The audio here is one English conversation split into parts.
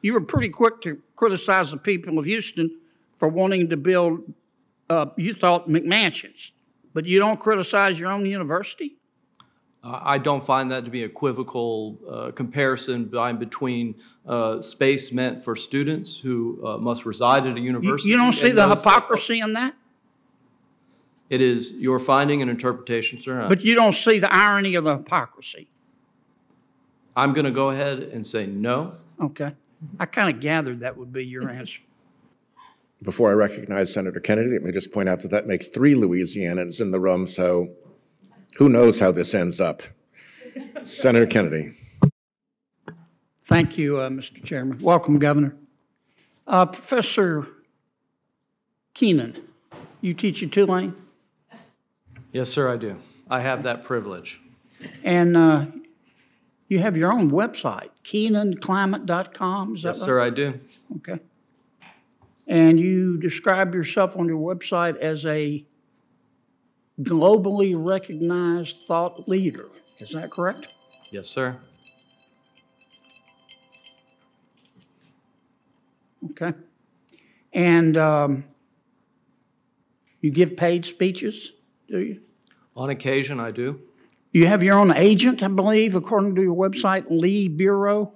you were pretty quick to criticize the people of Houston for wanting to build, you thought, McMansions, but you don't criticize your own university? I don't find that to be equivocal comparison between space meant for students who must reside at a university. You don't see the hypocrisy in that? It is your finding and interpretation, sir. But you don't see the irony of the hypocrisy? I'm going to go ahead and say no. Okay. I kind of gathered that would be your answer. Before I recognize Senator Kennedy, let me just point out that that makes 3 Louisianans in the room, so who knows how this ends up. Senator Kennedy. Thank you, Mr. Chairman. Welcome, Governor. Professor Keenan, you teach at Tulane? Yes, sir, I do. I have that privilege. And you have your own website, KeenanClimate.com, is that right? Yes, sir, I do. Okay. And you describe yourself on your website as a globally recognized thought leader. Is that correct? Yes, sir. Okay. And you give paid speeches, do you? On occasion, I do. You have your own agent, I believe, according to your website, Lee Bureau?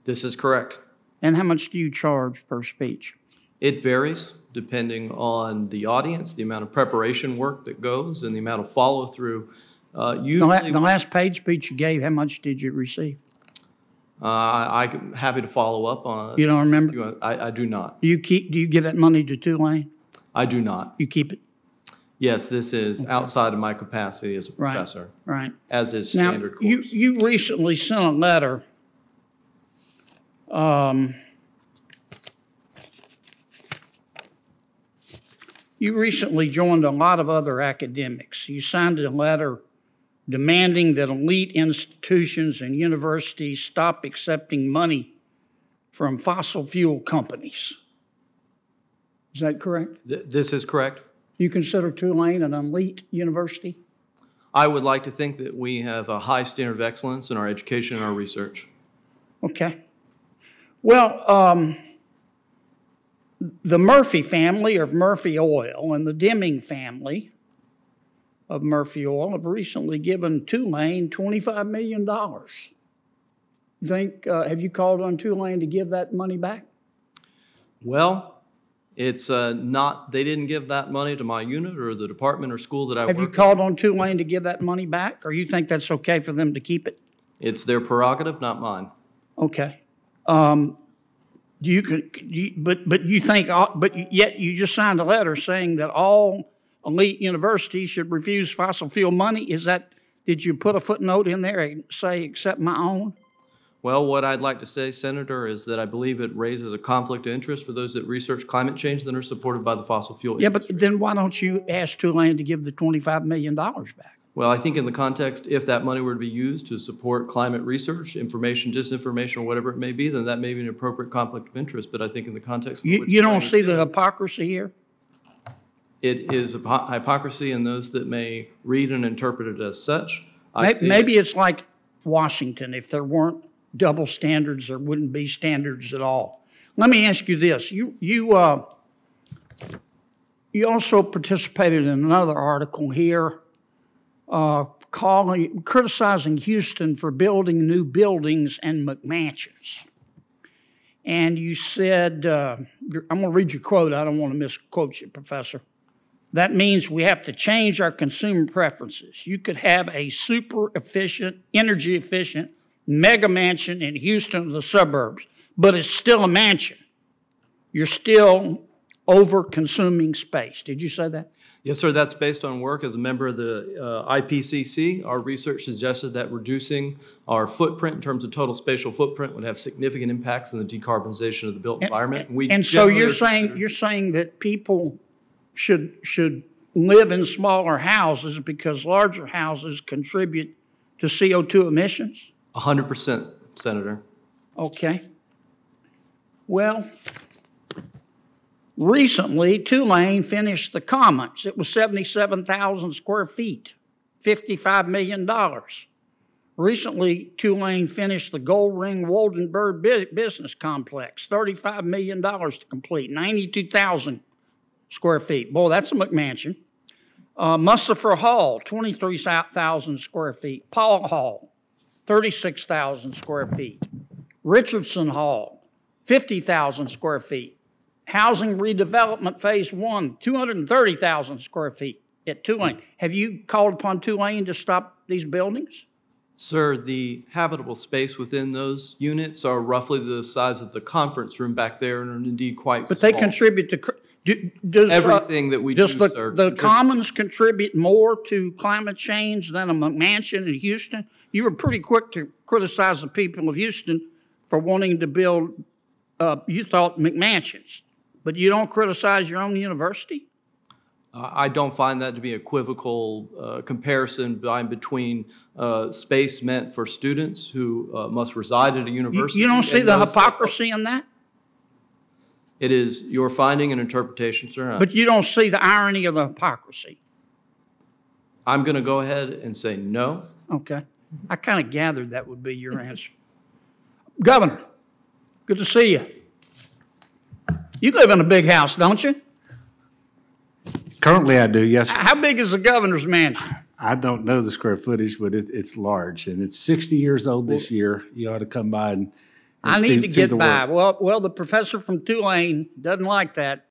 This is correct. And how much do you charge per speech? It varies depending on the audience, the amount of preparation work that goes, and the amount of follow-through. The last paid speech you gave, how much did you receive? I'm happy to follow up on. You don't remember? I do not. Do you give that money to Tulane? I do not. You keep it? Yes, this is outside of my capacity as a professor. Right. As is standard course. Now, you recently sent a letter you recently joined a lot of other academics. You signed a letter demanding that elite institutions and universities stop accepting money from fossil fuel companies. Is that correct? This is correct. You consider Tulane an elite university? I would like to think that we have a high standard of excellence in our education and our research. Okay. Well, the Murphy family of Murphy Oil and the Deming family of Murphy Oil have recently given Tulane $25 million. Have you called on Tulane to give that money back? Well, it's not, they didn't give that money to my unit or the department or school that I work in. Have you called on Tulane to give that money back, or you think that's okay for them to keep it? It's their prerogative, not mine. Okay. Yet you just signed a letter saying that all elite universities should refuse fossil fuel money. Did you put a footnote in there and say, except my own? Well, what I'd like to say, Senator, is that I believe it raises a conflict of interest for those that research climate change that are supported by the fossil fuel industry. But then why don't you ask Tulane to give the $25 million back? Well, I think in the context, if that money were to be used to support climate research, information, disinformation, or whatever it may be, then that may be an appropriate conflict of interest. But I think in the context of you don't see the hypocrisy here? It is hypocrisy in those that may read and interpret it as such. Maybe it's like Washington. If there weren't double standards, there wouldn't be standards at all. Let me ask you this. You also participated in another article here criticizing Houston for building new buildings and McMansions. And you said, I'm going to read your quote. I don't want to misquote you, Professor. That means we have to change our consumer preferences. You could have a super efficient, energy efficient mega mansion in Houston or the suburbs, but it's still a mansion. You're still over-consuming space. Did you say that? Yes, sir. That's based on work as a member of the IPCC. Our research suggested that reducing our footprint in terms of total spatial footprint would have significant impacts on the decarbonization of the built environment. And so you're saying that people should live in smaller houses because larger houses contribute to CO2 emissions? 100%, Senator. Okay. Well, recently, Tulane finished the Commons. It was 77,000 square feet, $55 million. Recently, Tulane finished the Gold Ring Woldenberg Business Complex, $35 million to complete, 92,000 square feet. Boy, that's a McMansion. Musafir Hall, 23,000 square feet. Paul Hall, 36,000 square feet. Richardson Hall, 50,000 square feet. Housing redevelopment phase 1, 230,000 square feet at Tulane. Have you called upon Tulane to stop these buildings? Sir, the habitable space within those units are roughly the size of the conference room back there and are indeed quite small. But they contribute to... Everything that we do, sir. Does the Commons contribute more to climate change than a McMansion in Houston? You were pretty quick to criticize the people of Houston for wanting to build, you thought, McMansions. But you don't criticize your own university? I don't find that to be equivocal comparison between space meant for students who must reside at a university. You don't see the hypocrisy in that? It is your finding and interpretation, sir. But you don't see the irony of the hypocrisy? I'm going to go ahead and say no. Okay. I kind of gathered that would be your answer. Governor, good to see you. You live in a big house, don't you? Currently, I do, yes. How big is the governor's mansion? I don't know the square footage, but it's large, and it's 60 years old this year. You ought to come by and I need to get by. Work. Well, the professor from Tulane doesn't like that.